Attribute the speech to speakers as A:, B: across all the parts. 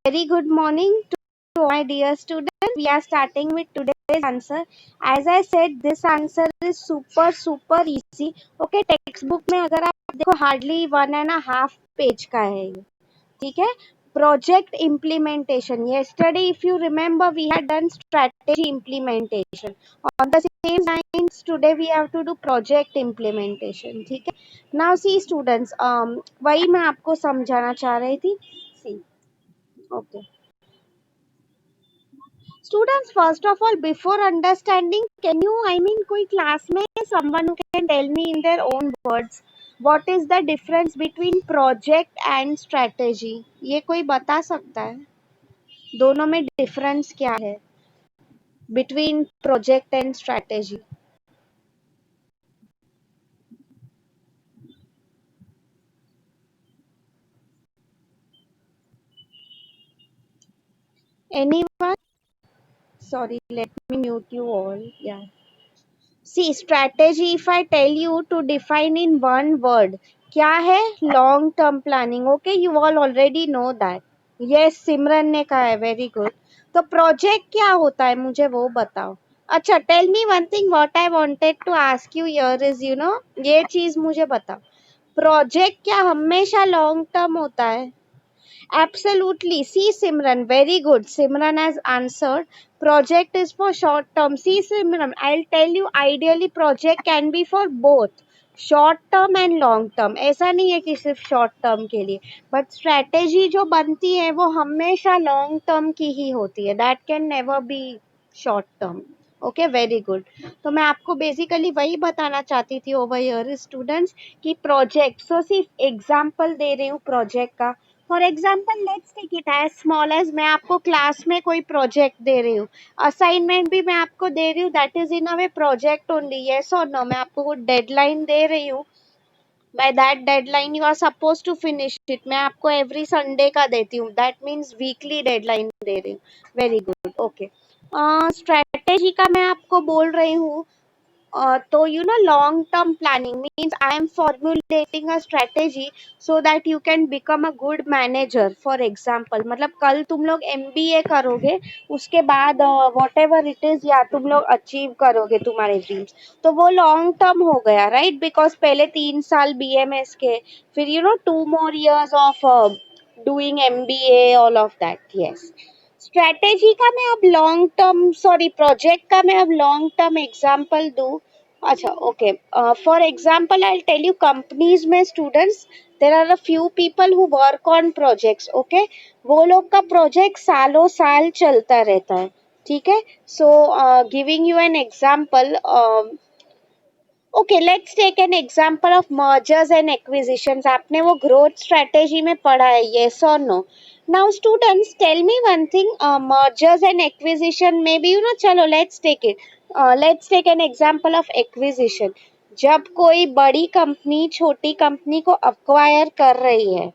A: Very good morning to my dear students. We are starting with today's answer. As I said, this answer is super easy. Okay, textbook में अगर आप देखो hardly 1.5 page का है ये. ठीक है. Project implementation. Yesterday, if you remember, we had done strategy implementation. On the same lines, today we have to do project implementation. ठीक है. Now see students, वही मैं आपको समझाना चाह रही थी. See, okay. Students, first of all, before understanding, can you, कोई class में someone who can tell me in their own words, what is the difference between project and strategy? ये कोई बता सकता है? दोनों में difference क्या है? Between project and strategy. Anyone? Sorry, let me mute you all. Yeah. See, strategy, if I tell you to define in one word, क्या है? Long term planning. Okay, you all already know that. Yes, सिमरन ने कहा है. Very good. तो project क्या होता है, मुझे वो बताओ. अच्छा, tell me one thing. What I wanted to ask you here is, ये चीज मुझे बताओ. प्रोजेक्ट क्या हमेशा लॉन्ग टर्म होता है? Absolutely. See, Simran, very good. Simran has answered. Project is for short term. See, Simran, I'll tell you, ideally, project can be for both. Short term and long term. ऐसा नहीं है कि सिर्फ short term के लिए, but strategy जो बनती है वो हमेशा लॉन्ग टर्म की ही होती है. That can never be short term. Okay, very good. तो मैं आपको बेसिकली वही बताना चाहती थी ओवर हियर स्टूडेंट्स कि प्रोजेक्ट, सो सिर्फ एग्जाम्पल दे रही हूँ प्रोजेक्ट का. For example let's take it as small as मैं आपको क्लास में कोई प्रोजेक्ट दे रही हूँ, असाइनमेंट भी मैं आपको दे रही हूँ, that is in a way project only. Yes और नो? मैं आपको डेडलाइन दे रही हूँ, by that deadline you are suppose to finish it. मैं आपको एवरी संडे का देती हूँ, दैट मीन्स वीकली डेडलाइन दे रही हूँ. Very good. ओके, स्ट्रेटेजी का मैं आपको बोल रही हूँ. तो long term planning means I am formulating a strategy so that you can become a good manager. For example, मतलब कल तुम लोग MBA करोगे, उसके बाद whatever it is, या तुम लोग अचीव करोगे तुम्हारे ड्रीम्स, तो वो लॉन्ग टर्म हो गया, राइट? बिकॉज पहले 3 साल BMS के, फिर 2 more years of doing MBA, all of that. Yes. Strategy का मैं अब लॉन्ग टर्म, सॉरी, प्रोजेक्ट का मैं अब लॉन्ग टर्म एग्जांपल दूं. अच्छा, okay. For example I tell you, companies में students, there are a few people who work on projects. Okay, वो लोग का प्रोजेक्ट सालों साल चलता रहता है. ठीक है. So giving you an example, okay, let's take an example of mergers and acquisitions. आपने वो ग्रोथ स्ट्रेटेजी में पढ़ा है, यस और no? Now students, tell me one thing. Mergers and acquisition में भी चलो let's take it, let's take an example of acquisition. जब कोई बड़ी कंपनी छोटी कंपनी को अक्वायर कर रही है,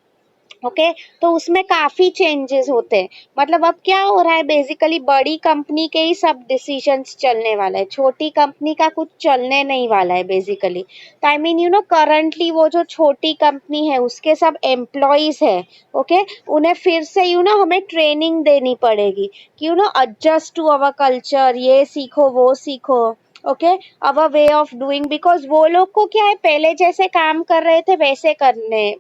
A: ओके, तो उसमें काफी चेंजेस होते हैं. मतलब अब क्या हो रहा है, बेसिकली बड़ी कंपनी के ही सब डिसीजंस चलने वाला है, छोटी कंपनी का कुछ चलने नहीं वाला है बेसिकली. तो आई मीन करंटली वो जो छोटी कंपनी है उसके सब एम्प्लॉयज है, ओके, उन्हें फिर से हमें ट्रेनिंग देनी पड़ेगी कि एडजस्ट टू अवर कल्चर, ये सीखो वो सीखो. Okay, our way of doing, because वो लोग को क्या है, पहले जैसे काम कर रहे थे वैसे करने,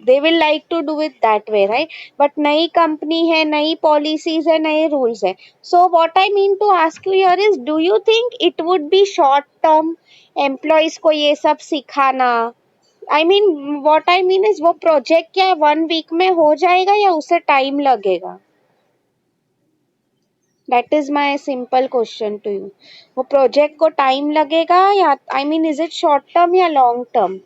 A: they will like to do it that way, right? But नई कंपनी है, नई पॉलिसीज है, नए रूल्स है. So what I mean to ask you here is, do you think it would be short term employees को ये सब सिखाना? I mean, what I mean is, वो प्रोजेक्ट क्या 1 वीक में हो जाएगा या उसे टाइम लगेगा? That is my simple question to you. वो प्रोजेक्ट को टाइम लगेगा या, I mean, is it short term या लॉन्ग टर्म?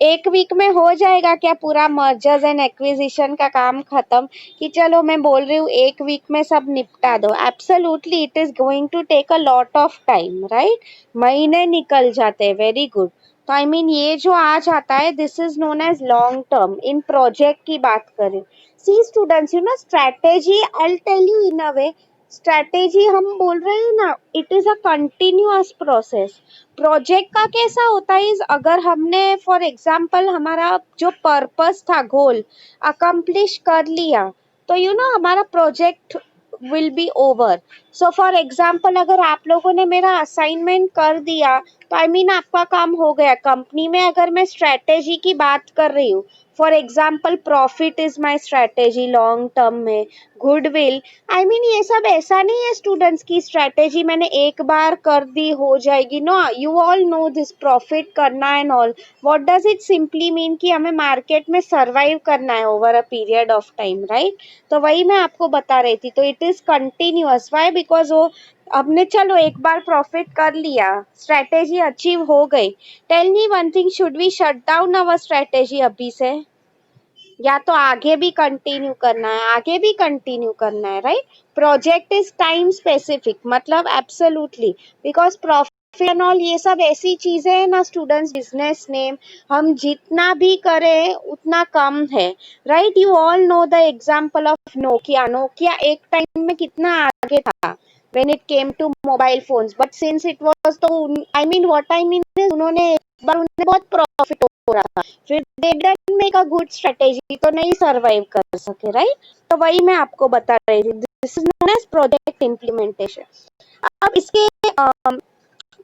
A: 1 वीक में हो जाएगा क्या पूरा मर्जर्स एंड एक्विजिशन का काम खत्म? कि चलो मैं बोल रही हूँ 1 वीक में सब निपटा दो. Absolutely it is going to take a lot of time, right? महीने निकल जाते हैं. Very good. तो आई मीन ये जो आ जाता है, this is known as long term. इन प्रोजेक्ट की बात करें, see students, strategy, I tell you in a way, strategy हम बोल रहे हैं ना, it is a continuous process. Project का कैसा होता है, अगर हमने फॉर एग्जांपल हमारा जो पर्पस था, गोल अकम्प्लिश कर लिया, तो हमारा project will be over. So for example अगर आप लोगों ने मेरा असाइनमेंट कर दिया तो आई मीन आपका काम हो गया. कंपनी में अगर मैं स्ट्रेटेजी की बात कर रही हूँ, for example profit is my strategy long term में, गुडविल, आई मीन ये सब ऐसा नहीं है स्टूडेंट्स की स्ट्रेटेजी मैंने एक बार कर दी हो जाएगी. No, you all know this profit करना and all. What does it simply mean कि हमें मार्केट में सर्वाइव करना है over a period of time, right? तो वही मैं आपको बता रही थी. तो it is continuous. Why? Because वो हमने चलो एक बार प्रॉफिट कर लिया, स्ट्रेटेजी अचीव हो गई. Tell me one thing, should we shut down our strategy अभी से, या तो आगे भी कंटिन्यू करना है? आगे भी कंटिन्यू करना है, right? Project is time specific, मतलब absolutely, because profit and all ये सब ऐसी चीजें हैं ना स्टूडेंट्स, बिजनेस नेम हम जितना भी करें उतना कम है, right? You all know the example of Nokia. Nokia एक टाइम में कितना आगे था when it came to mobile phones, but since it was, तो I mean what I mean is उन्होंने एक बार उन्हें बहुत प्रॉफिट हो रहा था, फिर they didn't make a good strategy, तो नहीं सर्वाइव कर सके, राइट? तो वही मैं आपको बता रही थी. This is known as project implementation. अब इसके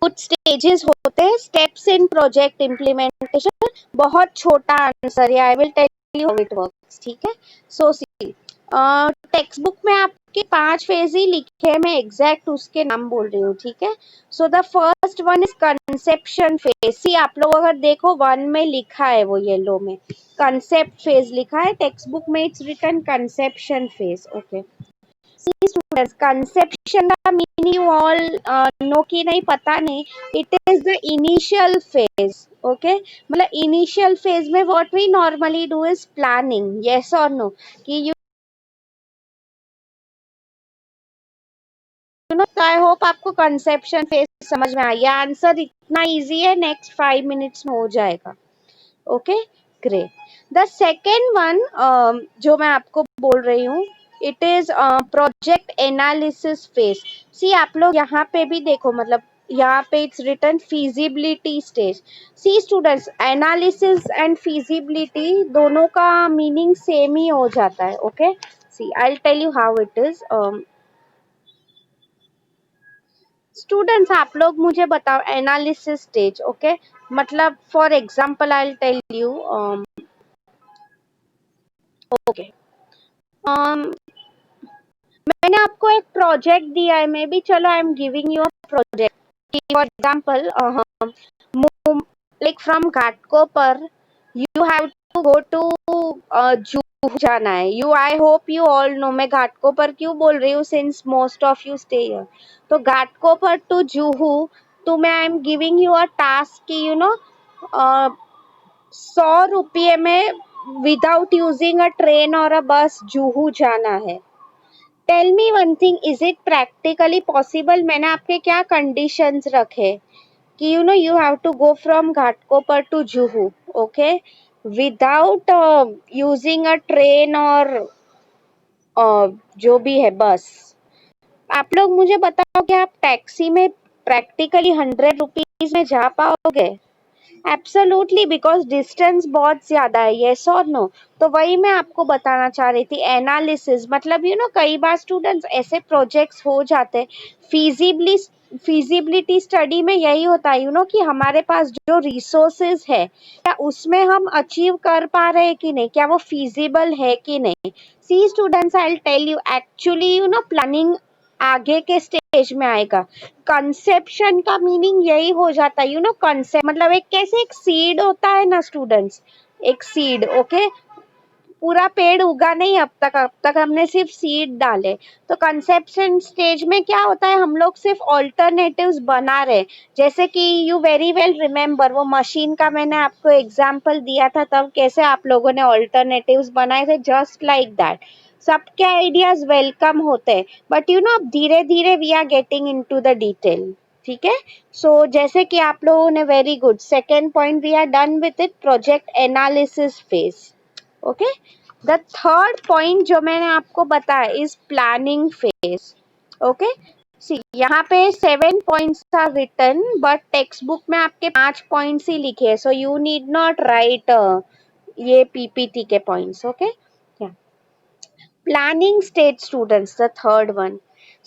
A: कुछ स्टेजेस होते हैं, स्टेप्स इन प्रोजेक्ट इम्प्लीमेंटेशन. बहुत छोटा आंसर है, I will tell you how it works, ठीक है? सो सी, टेक्स्ट बुक में आपके 5 फेज ही लिखे हैं, मैं एग्जैक्ट उसके नाम बोल रही हूँ, ठीक है? So the first one is conception phase. See आप लोग अगर देखो 1 में लिखा है वो येलो में कंसेप्ट फेज लिखा है, टेक्स्ट बुक में it's written conception phase. Okay, see students, conception का मीनिंग यू ऑल नो कि नहीं पता नहीं. It is the initial phase. Okay, मतलब इनिशियल फेज में what we normally do is planning. Yes और नो? कि आई होप आपको कंसेप्शन फेज समझ में आया. आंसर इतना इजी है, नेक्स्ट 5 मिनट्स में हो जाएगा. Okay, great. The second one जो मैं आपको बोल रही हूँ, it is project analysis phase. See आप लोग यहाँ पे भी देखो, मतलब यहाँ पे it's written feasibility stage. See students, analysis and feasibility दोनों का मीनिंग सेम ही हो जाता है. Okay, see I tell you how it is. Students आप लोग मुझे बताओ एनालिसिस स्टेज. ओके, मतलब for example I will tell you. Okay, मैंने आपको एक प्रोजेक्ट दिया है, मे बी चलो I am giving you a project. For example like from Ghatkopar you have to go to Juhu जाना है. You, I hope you all know. मैं घाटकोपर क्यों बोल रही हूँ, since most of you stay here. तो घाटकोपर टू जूहू, तो मैं I am giving you a task कि 100 रुपये में विदाउट यूजिंग अ ट्रेन और अ बस जूहू जाना है. Tell me one thing, is it practically possible? मैंने आपके क्या कंडीशंस रखे कि you have to go from Ghatkopar to Juhu, okay, without using a train और जो भी है बस. आप लोग मुझे बताओ कि आप टैक्सी में प्रैक्टिकली 100 रुपीज में जा पाओगे? एब्सोल्युटली, बिकॉज डिस्टेंस बहुत ज्यादा है. यस और नो? तो वही मैं आपको बताना चाह रही थी. एनालिसिस मतलब कई बार स्टूडेंट्स ऐसे प्रोजेक्ट्स हो जाते हैं. फिजिबिलिटी स्टडी में यही होता है कि हमारे पास जो रिसोर्सेज है क्या उसमें हम अचीव कर पा रहे हैं कि नहीं, क्या वो फिजिबल है कि नहीं. See students, I will tell you actually planning आगे के स्टेज में आएगा. कंसेप्शन का मीनिंग यही हो जाता है कंसेप्ट मतलब एक कैसे एक सीड होता है ना स्टूडेंट्स, एक सीड. ओके, पूरा पेड़ उगा नहीं अब तक हमने सिर्फ सीड डाले. तो कंसेप्शन स्टेज में क्या होता है, हम लोग सिर्फ ऑल्टरनेटिव्स बना रहे. जैसे कि यू वेरी वेल रिमेम्बर, वो मशीन का मैंने आपको एग्जांपल दिया था, तब कैसे आप लोगों ने ऑल्टरनेटिव्स बनाए थे. जस्ट लाइक दैट सबके आइडियाज वेलकम होते हैं, बट अब धीरे धीरे we are getting into the detail. ठीक है, सो जैसे कि आप लोगों ने very good, second point we are done with it, project analysis phase. Okay, the third point जो मैंने आपको बताया is planning phase. Okay, see यहाँ पे 7 points are written, but text book में आपके 5 पॉइंट्स ही लिखे हैं, so you need not write ये पीपीटी के points. Okay, planning stage students, the third one.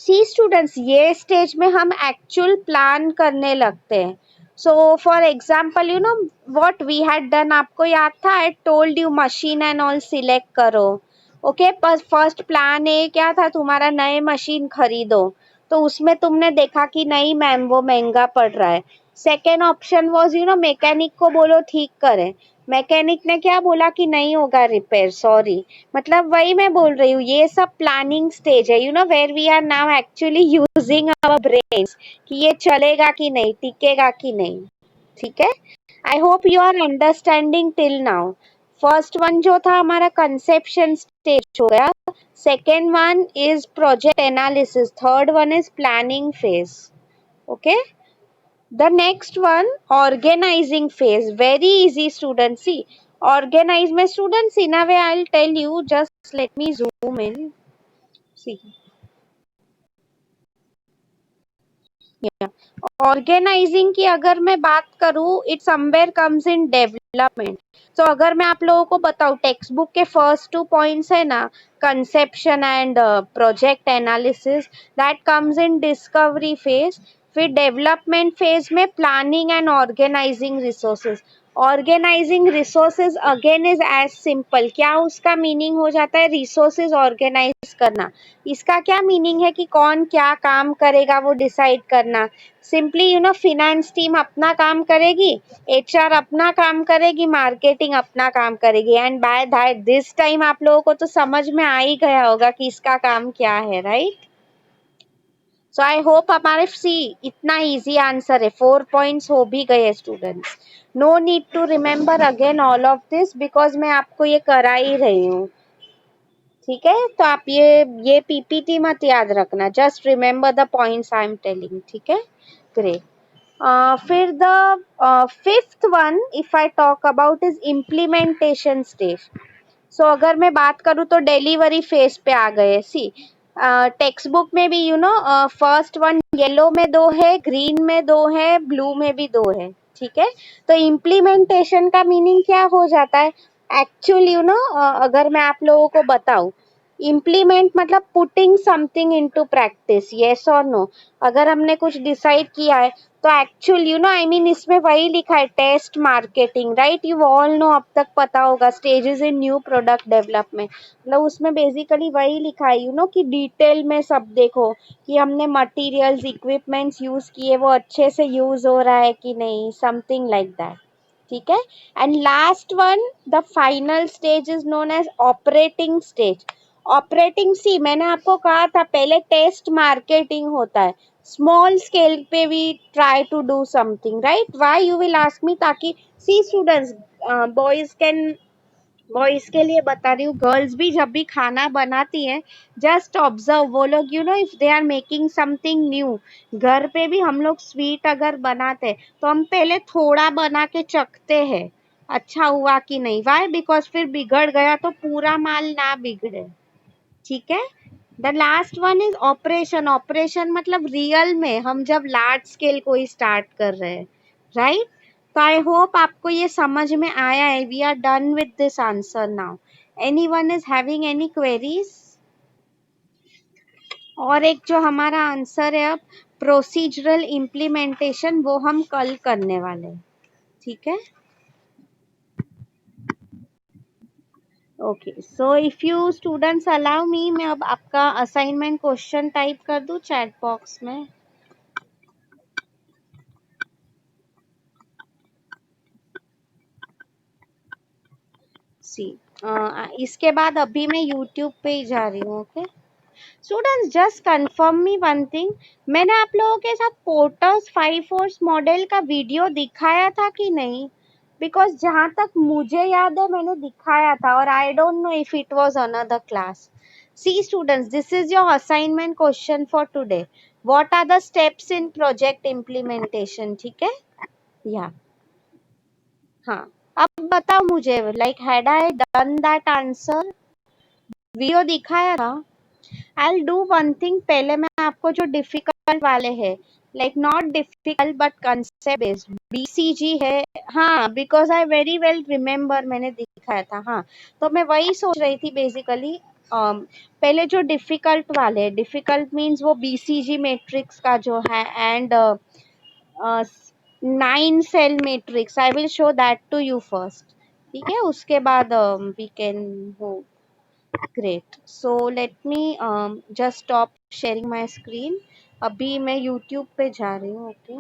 A: See students, ये स्टेज में हम एक्चुअल प्लान करने लगते हैं। So for example you know what we had done, आपको याद था, I told you machine and all select करो। ओके, पर फर्स्ट प्लान ए क्या था तुम्हारा, नए मशीन खरीदो। तो उसमें तुमने देखा कि नहीं मैम वो महंगा पड़ रहा है। Second option was you know mechanic को बोलो ठीक करे। मैकेनिक ने क्या बोला कि नहीं होगा रिपेयर, सॉरी। मतलब वही मैं बोल रही हूँ, ये सब प्लानिंग स्टेज है, you know where we are now actually using our brains कि ये चलेगा कि नहीं, टिकेगा कि नहीं। ठीक है, I hope you are understanding till now. First one जो था हमारा कंसेप्शन स्टेज हो गया, second one is project analysis, third one is planning phase. Okay, the next one, organizing phase. Very easy students. See, organize my students in a way I'll tell you. Just let me zoom in. See, yeah. Organizing की अगर मैं बात करूँ, it somewhere comes in development. तो अगर मैं आप लोगों को बताऊँ, टेक्स्ट बुक के फर्स्ट टू पॉइंट्स है ना, conception and project analysis, that comes in discovery phase. फिर डेवलपमेंट फेज में planning and organising resources. Organising resources again is as simple, क्या उसका मीनिंग हो जाता है, रिसोर्सेज ऑर्गेनाइज करना। इसका क्या मीनिंग है कि कौन क्या काम करेगा वो डिसाइड करना। Simply you know finance team अपना काम करेगी, एचआर अपना काम करेगी, मार्केटिंग अपना काम करेगी, and by that this time आप लोगों को तो समझ में आ ही गया होगा कि इसका काम क्या है, राइट। सो आई होप हमारे सी इतना इजी आंसर है, 4 पॉइंट्स हो भी गए students. No need to remember again all of this because मैं आपको ये करा ही रही हूँ। ठीक है, तो आप ये पीपीटी मत याद रखना, just remember the points I am telling. ठीक है, ग्रेट। फिर the fifth one if I talk about is implementation stage. So अगर मैं बात करूँ तो डिलीवरी फेज पे आ गए। सी, टेक्स्ट बुक में भी you know first one yellow में दो है, ग्रीन में दो है, ब्लू में भी दो है। ठीक है, तो इम्प्लीमेंटेशन का मीनिंग क्या हो जाता है, एक्चुअली यू नो अगर मैं आप लोगों को बताऊं, इम्प्लीमेंट मतलब putting something into practice, yes और नो। अगर हमने कुछ डिसाइड किया है तो actual you know I mean इसमें वही लिखा है, test marketing, right, you all know, अब तक पता होगा, stages in new product development, मतलब उसमें बेसिकली वही लिखा है यू नो कि डिटेल में सब देखो कि हमने मटेरियल्स इक्विपमेंट्स यूज किए वो अच्छे से यूज हो रहा है कि नहीं, समथिंग लाइक दैट। ठीक है, and last one, the final stage is known as operating stage. Operating, see मैंने आपको कहा था पहले टेस्ट मार्केटिंग होता है, स्मॉल स्केल पे we try to do something, right. Why you will ask me, ताकि see students, boys can, boys के लिए बता रही हूँ, गर्ल्स भी जब भी खाना बनाती हैं, जस्ट ऑब्जर्व, वो लोग you know if they are making something new, घर पे भी हम लोग स्वीट अगर बनाते हैं तो हम पहले थोड़ा बना के चखते हैं अच्छा हुआ कि नहीं, वाई, बिकॉज फिर बिगड़ गया तो पूरा माल ना बिगड़े। ठीक है, the last one is operation. Operation मतलब रियल में हम जब लार्ज स्केल कोई स्टार्ट कर रहे हैं, राइट। तो आई होप आपको ये समझ में आया है। We are done with this answer now. Anyone is having any queries? और एक जो हमारा आंसर है अब, प्रोसीजरल इम्प्लीमेंटेशन, वो हम कल करने वाले हैं। ठीक है, okay. So if you students allow me, मैं अब आपका असाइनमेंट क्वेश्चन टाइप कर दूं चैट बॉक्स में। सी, इसके बाद अभी मैं यूट्यूब पे ही जा रही हूँ। Okay students, just confirm me one thing, मैंने आप लोगों के साथ पोर्टर्स 5 फोर्स मॉडल का वीडियो दिखाया था कि नहीं, बिकॉज जहां तक मुझे याद है मैंने दिखाया था, और I don't know if it was another class. See students, this is your assignment question for today, what are the steps in project implementation. ठीक है, या हाँ, अब बताओ मुझे, like had I done that answer, video दिखाया था। I do one thing, पहले मैं आपको जो डिफिकल्ट वाले हैं, like not difficult but concept based, BCG है, हाँ, because I very well remember मैंने दिखाया था, हाँ। तो मैं वही सोच रही थी बेसिकली, पहले जो डिफिकल्ट वाले, डिफिकल्ट मीन्स वो बीसीजी मैट्रिक्स का जो है, and 9 cell matrix, I will show that to you first, ठीक है? उसके बाद वी कैन वो, great. So let me just stop sharing my screen. अभी मैं यूट्यूब पे जा रही हूँ। Okay,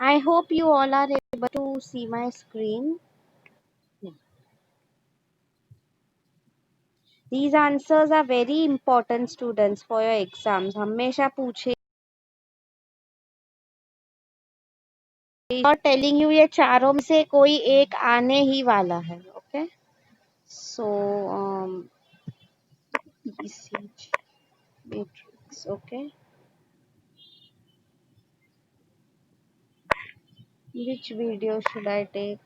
A: I hope you all are able to see my screen. Yeah. These answers are very important, students, for your exams. हमेशा पूछे और telling you ये चारों में से कोई एक आने ही वाला है। Okay, so BCG matrix. Okay, which video should I take?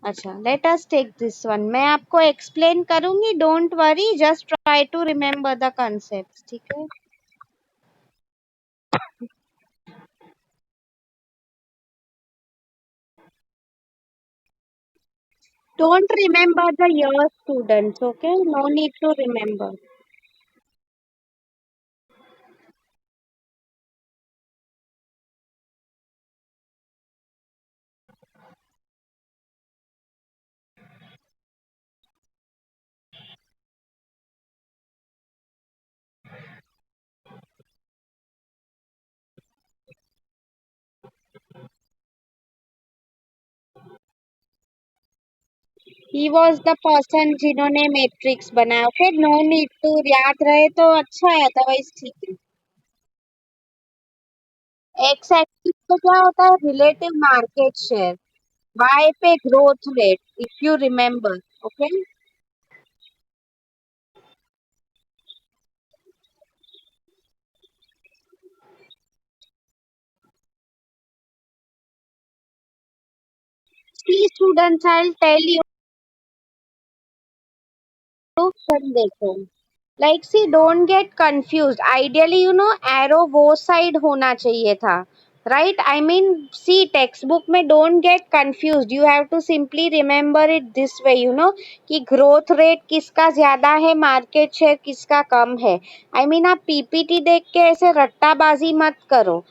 A: अच्छा, let us take this one. मैं आपको एक्सप्लेन करूंगी, don't worry, just try to remember the concept, ठीक है? Don't remember the year, students. Okay, no need to remember. He was the person जिन्होंने matrix बनाया। Okay, no need to, याद रहे तो अच्छा है, अदरवाइज ठीक है। एक्स एक्सिस पे क्या होता है? Relative market share. वाई पे growth rate, if you remember. Okay, see students, I will tell you, देखो, like see, don't get confused. Ideally arrow वो साइड होना चाहिए था, right? I mean, see, text book में don't get confused, you have to simply remember it this way, कि growth rate किसका ज्यादा है, मार्केट शेयर किसका कम है। आई मीन, आप पीपीटी देख के ऐसे रट्टाबाजी मत करो,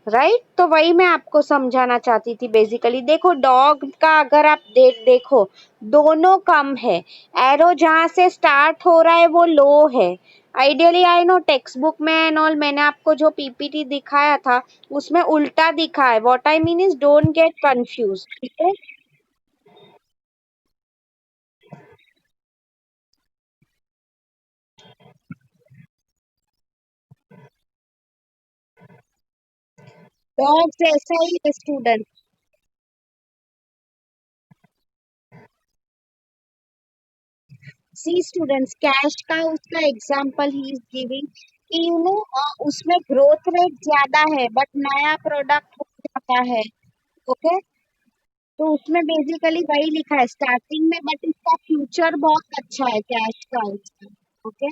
A: राइट? तो वही मैं आपको समझाना चाहती थी बेसिकली। देखो, डॉग का अगर आप देखो, दोनों कम है। एरो जहां से स्टार्ट हो रहा है वो लो है। Ideally, I know, text book में एंड ऑल, मैंने आपको जो पीपीटी दिखाया था उसमें उल्टा दिखा है। What I mean is, don't get confuse, ठीक है? डॉग्स ऐसा ही है, स्टूडेंट। सी स्टूडेंट्स, कैश का उसका एग्जांपल ही इज गिविंग कि उसमें ग्रोथ रेट ज्यादा है बट नया प्रोडक्ट हो जाता है। ओके, तो उसमें बेसिकली वही लिखा है स्टार्टिंग में, बट इसका फ्यूचर बहुत अच्छा है कैश का उसका। ओके,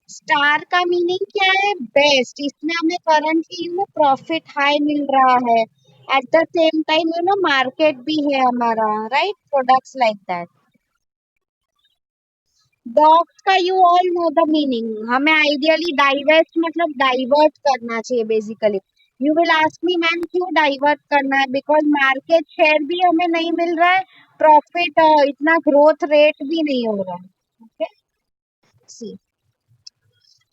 A: स्टार का मीनिंग क्या है? बेस्ट। इसमें हमें करंटली प्रॉफिट हाई मिल रहा है, at the same time market भी है हमारा, right? Products like that. Dogs का you all know the meaning, हमें आइडियली डाइवर्ट मतलब डाइवर्ट करना चाहिए basically. You will ask me, ma'am क्यों डाइवर्ट करना है? बिकॉज मार्केट शेयर भी हमें नहीं मिल रहा है, प्रॉफिट इतना ग्रोथ रेट भी नहीं हो रहा है। ओके, सी,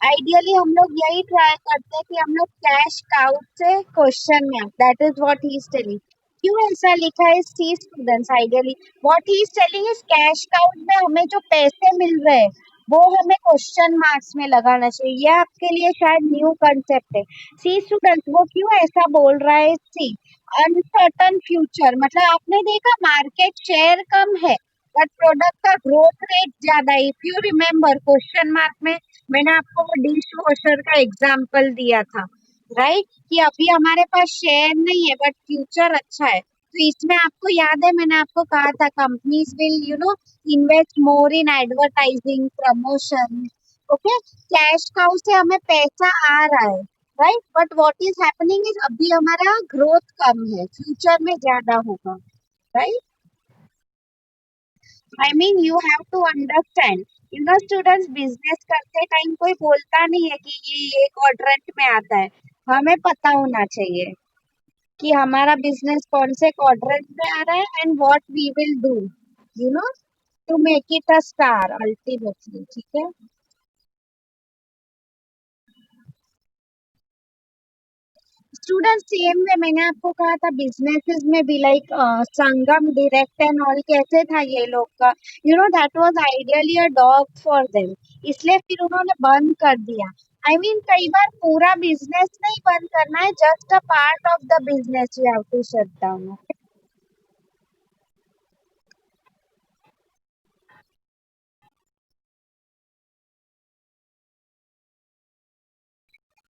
A: आइडियली हम लोग यही ट्राई करते हैं कि हम लोग कैश काउट से क्वेश्चन में, that is what he is telling. क्यों ऐसा लिखा है? See students, ideally what he is telling is cash cow में हमें जो पैसे मिल रहे हैं वो हमें क्वेश्चन मार्क्स में लगाना चाहिए। ये आपके लिए शायद न्यू कंसेप्ट है। सी स्टूडेंट्स, वो क्यों ऐसा बोल रहा है? सी, अनसर्टन फ्यूचर, मतलब आपने देखा मार्केट शेयर कम है बट प्रोडक्ट का ग्रोथ रेट ज्यादा है। If you remember question mark में मैंने आपको वो डिश वॉशर का एग्जाम्पल दिया था, राइट? कि अभी हमारे पास शेयर नहीं है बट फ्यूचर अच्छा है। तो इसमें आपको याद है मैंने आपको कहा था companies will invest more in advertising promotion. Okay, cash cow से हमें पैसा आ रहा है, right, but what is happening is अभी हमारा ग्रोथ कम है, फ्यूचर में ज्यादा होगा, right. I mean you have to understand, students, business करते टाइम कोई बोलता नहीं है कि ये क्वाड्रेंट में आता है। हमें पता होना चाहिए कि हमारा बिजनेस कौन से क्वाड्रेंट में आ रहा है and what we will do, you know to make it a star ultimately, ठीक है। स्टूडेंट सेम में मैंने आपको कहा था बिजनेसेस में भी like Sangam direct and all कैसे था ये लोग का, that was ideally a dog for them, इसलिए फिर उन्होंने बंद कर दिया। आई मीन कई बार पूरा बिजनेस नहीं बंद करना है, just a part of the business you have to shut down.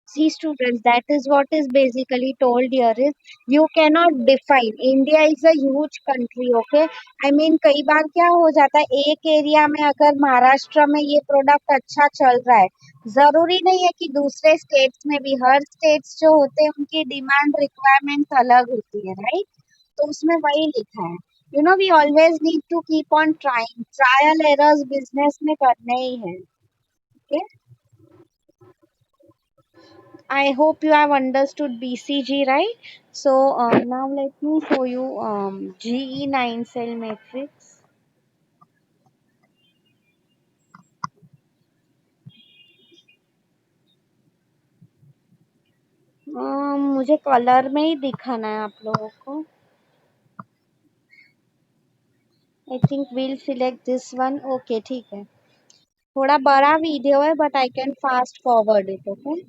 A: See students, that is what is basically told here is you cannot define. India is a huge country, okay? I mean कई बार क्या हो जाता है एक area में अगर महाराष्ट्र में ये प्रोडक्ट अच्छा चल रहा है, जरूरी नहीं है कि दूसरे स्टेट्स में भी, हर स्टेट्स जो होते हैं उनकी डिमांड रिक्वायरमेंट्स अलग होती है, राइट। तो उसमें वही लिखा है, we always need to keep on trying, trial errors business में करने ही है, okay? I hope you have understood BCG, right? So now let me show you GE9 cell matrix. मुझे कलर में ही दिखाना है आप लोगों को। I think we'll select this one. Okay ठीक है, थोड़ा बड़ा वीडियो है but I can fast forward it, okay.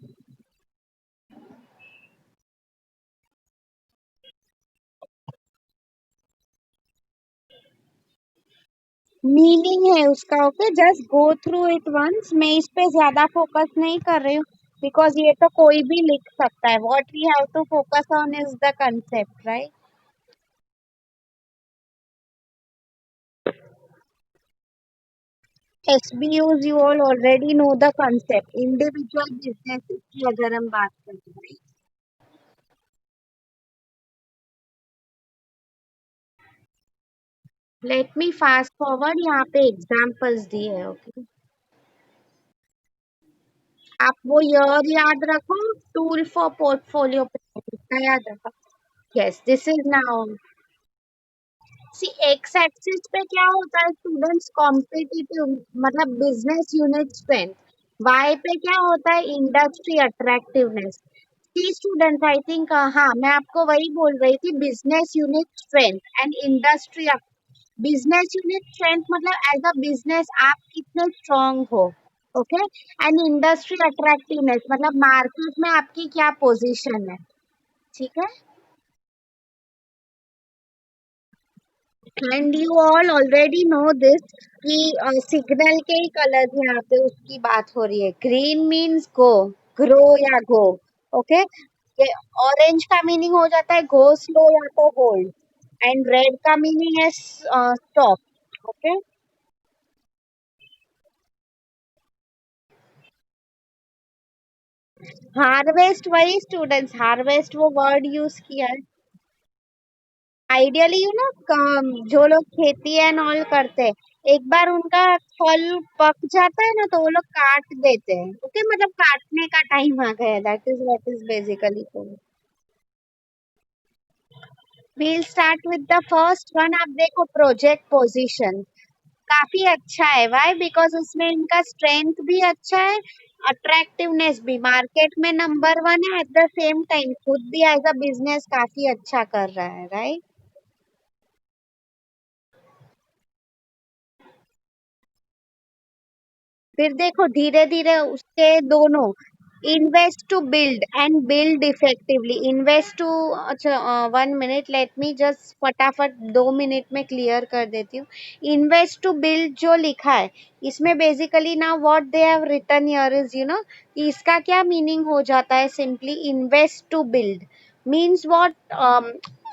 A: Meaning है उसका, okay, just go through it once. मैं इस पे ज्यादा फोकस नहीं कर रही हूँ बिकॉज ये तो कोई भी लिख सकता है। What we have to focus on is the concept, right. SBUs you all already know the concept, individual businesses की अगर हम बात करें। लेट मी फास्ट फॉरवर्ड, यहाँ पे एग्जांपल्स दिए हैं, ओके। आप वो ईयर याद रखो, टूल फॉर पोर्टफोलियो पे याद रखो। Yes, this is now. See X axis पे क्या होता है स्टूडेंट्स, कॉम्पिटिटिव मतलब बिजनेस यूनिट स्ट्रेंथ। वाई पे क्या होता है, industry attractiveness. See students, I think हाँ मैं आपको वही बोल रही थी, business unit strength and industry. Business unit strength मतलब एज अ बिजनेस आप कितने स्ट्रांग हो, ओके। एंड इंडस्ट्री अट्रैक्टिवनेस मतलब मार्केट में आपकी क्या पोजीशन है, ठीक है। And you all already know this कि सिग्नल के ही कलर यहाँ पे उसकी बात हो रही है। ग्रीन मीन्स गो, ग्रो या गो, ओके। ऑरेंज का मीनिंग हो जाता है गो स्लो या तो होल्ड, एंड रेड का मीनिंग है स्टॉप, ओके। हार्वेस्ट, वही स्टूडेंट्स, हार्वेस्ट वो वर्ड यूज किया है। आइडियली जो लोग खेती एंड ऑल करते हैं, एक बार उनका फल पक जाता है ना तो वो लोग काट देते हैं, ओके, मतलब काटने का टाइम आ गया, that is what is basically. We'll start with the first one. आप देखो प्रोजेक्ट पोजीशन काफी अच्छा है, व्हाई, बिकॉज उसमें इनका स्ट्रेंथ भी अच्छा है, अट्रैक्टिवनेस भी, मार्केट में नंबर वन है, एट द सेम टाइम खुद भी एज अ बिजनेस काफी अच्छा कर रहा है, राइट। फिर देखो धीरे धीरे उसके दोनों, invest to build and build effectively, invest to, अच्छा 1 मिनट, लेट मी जस्ट फटाफट 2 मिनट में क्लियर कर देती हूँ। इन्वेस्ट टू बिल्ड जो लिखा है इसमें बेसिकली ना what they have written here is इसका क्या मीनिंग हो जाता है, simply invest to build means what,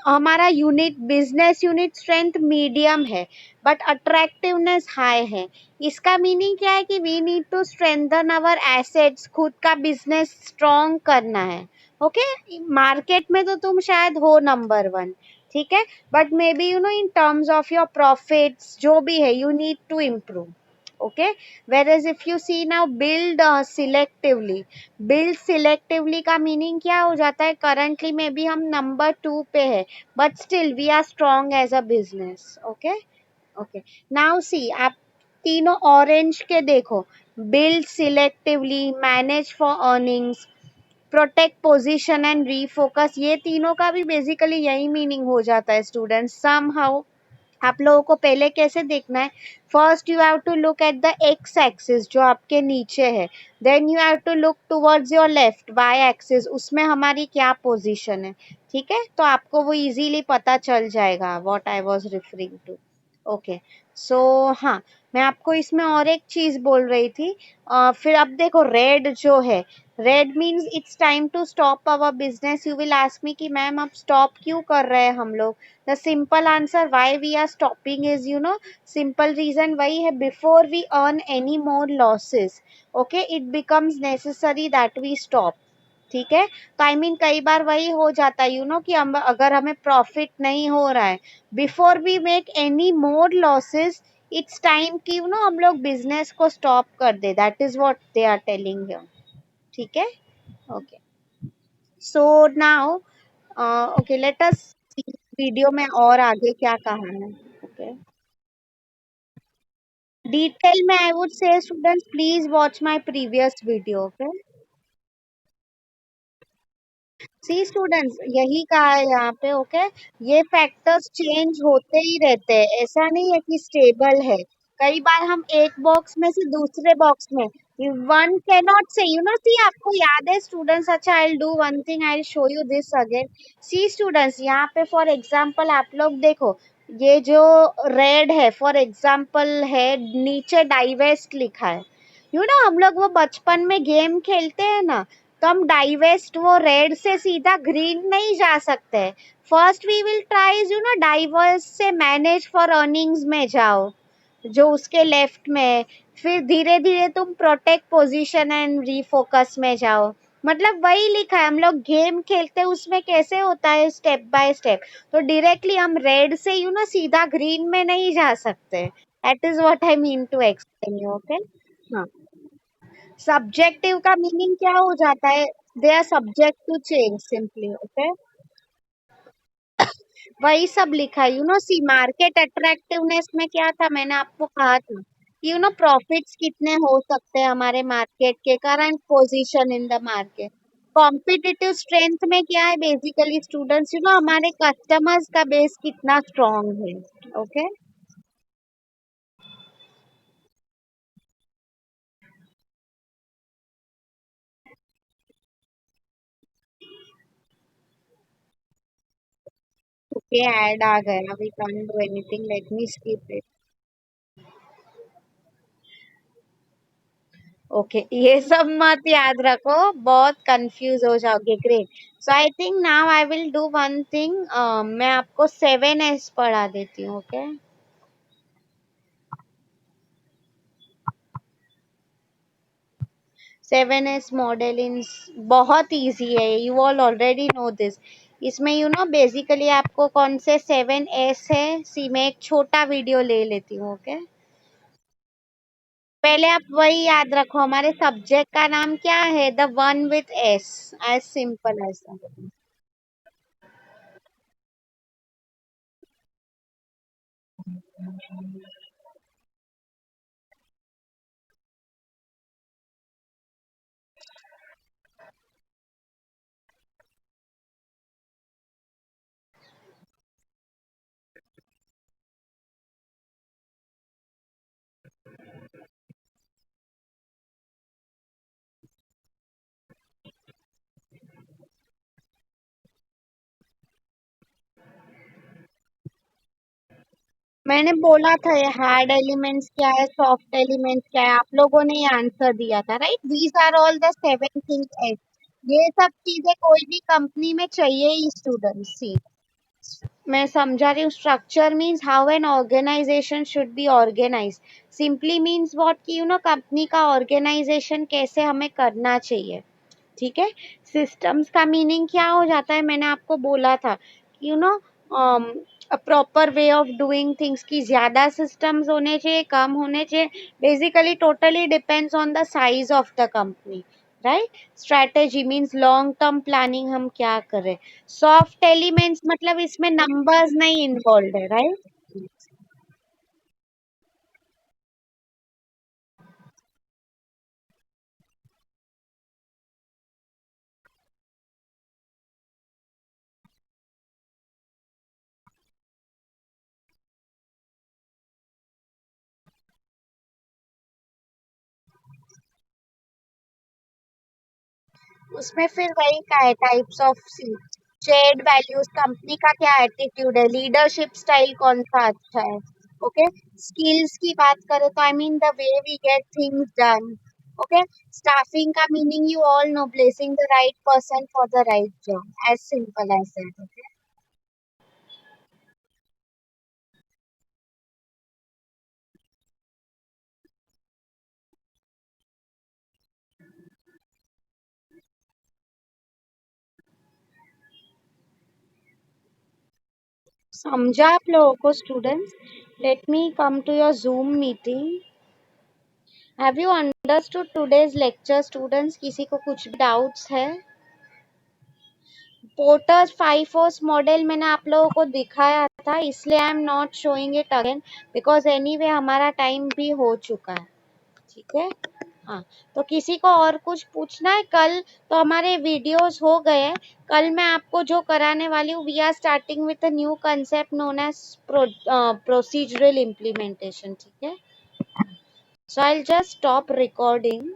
A: हमारा unit business unit strength medium है बट अट्रैक्टिवनेस हाई है। इसका मीनिंग क्या है कि we need to strengthen our assets, खुद का बिजनेस स्ट्रॉन्ग करना है। ओके, मार्केट में तो तुम शायद हो नंबर वन, ठीक है, but may be in terms of your profits जो भी है you need to improve. Okay, whereas if you see now build selectively, build selectively का मीनिंग क्या हो जाता है, करंटली में भी हम नंबर टू पे है but still we are strong as a business. Okay, okay, now see आप तीनों ऑरेंज के देखो, build selectively, manage for earnings, protect position and refocus, ये तीनों का भी बेसिकली यही मीनिंग हो जाता है स्टूडेंट्स सम हाउ। आप लोगों को पहले कैसे देखना है, first you have to look at the X axis जो आपके नीचे है, then you have to look towards your left Y axis, उसमें हमारी क्या पोजीशन है। ठीक है, तो आपको वो इजीली पता चल जाएगा what I was referring to. Okay, so हाँ, मैं आपको इसमें और एक चीज बोल रही थी। फिर अब देखो रेड जो है, red means it's time to stop our business. You will ask me कि मैम अब स्टॉप क्यों कर रहे हैं हम लोग। The simple answer why we are stopping is, simple reason वही है, before we earn any more losses, okay, it becomes necessary that we stop। ठीक है, तो आई मीन कई बार वही हो जाता है कि हम अगर हमें प्रॉफिट नहीं हो रहा है, before we make any more losses, it's time कि हम लोग बिजनेस को स्टॉप कर दे, that is what they are telling here. ठीक है, okay, so now okay let us video में और आगे क्या कहा है। ओके, डिटेल में I would say students please watch my previous video. Okay, see students यही कहा है यहाँ पे। ओके, ये फैक्टर्स चेंज होते ही रहते हैं, ऐसा नहीं है कि स्टेबल है। कई बार हम एक बॉक्स में से दूसरे बॉक्स में, वन कैन नॉट से सी आपको याद है स्टूडेंट्स, अच्छा I will do one thing, I will show you this again. See students यहाँ पे फॉर एग्जांपल आप लोग देखो, ये जो रेड है फॉर एग्जांपल है, नीचे डाइवेस्ट लिखा है। हम लोग वो बचपन में गेम खेलते हैं ना, तो हम डाइवेस्ट वो रेड से सीधा ग्रीन नहीं जा सकते। फर्स्ट वी विल ट्राई डाइवर्स से मैनेज फॉर अर्निंग्स में जाओ जो उसके लेफ्ट में है, फिर धीरे धीरे तुम प्रोटेक्ट पोजीशन एंड रीफोकस में जाओ। मतलब वही लिखा है, हम लोग गेम खेलते हैं उसमें कैसे होता है स्टेप बाय स्टेप, तो डायरेक्टली हम रेड से सीधा ग्रीन में नहीं जा सकते। That is what I mean to explain you. Okay, हाँ, सब्जेक्टिव का मीनिंग क्या हो जाता है, they are subject to change simply. Okay, वही सब लिखा है। सी मार्केट अट्रैक्टिवनेस में क्या था, मैंने आपको कहा था कि प्रॉफिट्स कितने हो सकते हैं हमारे मार्केट के, current position in the market. Competitive strength में क्या है बेसिकली स्टूडेंट्स, हमारे कस्टमर्स का बेस कितना स्ट्रांग है। ओके, ओके, ऐड आ गया, we can't do anything, let me skip it. Okay, ये सब मत याद रखो, बहुत कंफ्यूज हो जाओगे। Great, so I think now I will do one thing, मैं आपको 7S पढ़ा देती हूँ। ओके, 7S मॉडल इन बहुत इजी है, you all already know this. इसमें बेसिकली आपको कौन से 7S है, सी मैं एक छोटा वीडियो ले लेती हूँ। ओके, पहले आप वही याद रखो, हमारे सब्जेक्ट का नाम क्या है, the one with S, as simple as. मैंने बोला था ये हार्ड एलिमेंट्स क्या है, सॉफ्ट एलिमेंट्स क्या है, आप लोगों ने ये आंसर दिया था, right, these are all the 7 things. ये सब चीजें कोई भी कंपनी में चाहिए ही स्टूडेंट्स सी। मैं समझा रही हूँ. Structure means how an organization should be organize. Simply means what कि कंपनी का ऑर्गेनाइजेशन कैसे हमें करना चाहिए. ठीक है. सिस्टम्स का मीनिंग क्या हो जाता है, मैंने आपको बोला था कि a proper way of doing things, की ज्यादा सिस्टम्स होने चाहिए, कम होने चाहिए. Basically totally depends on the size of the company, right. Strategy means long term planning, हम क्या करें. सॉफ्ट एलिमेंट्स मतलब इसमें नंबर्स नहीं इन्वॉल्व है, राइट. उसमें फिर वही का है, types of shared values, company का क्या एटीट्यूड है, लीडरशिप स्टाइल कौन सा अच्छा है. ओके. स्किल्स की बात करें तो I mean the way we get things done. Okay. Staffing का meaning you all know, placing the right person for the right job, as simple as that. Okay. समझा आप लोगों को students. Let me come to your Zoom meeting. Have you understood today's lecture students? किसी को कुछ doubts है? Porters 5 force model मैंने आप लोगों को दिखाया था, इसलिए I am not showing it again, because anyway हमारा टाइम भी हो चुका है. ठीक है. हाँ. तो किसी को और कुछ पूछना है? कल तो हमारे वीडियोस हो गए हैं. कल मैं आपको जो कराने वाली हूँ, we are starting with a new concept known as procedural implementation. ठीक है. So I just stop recording.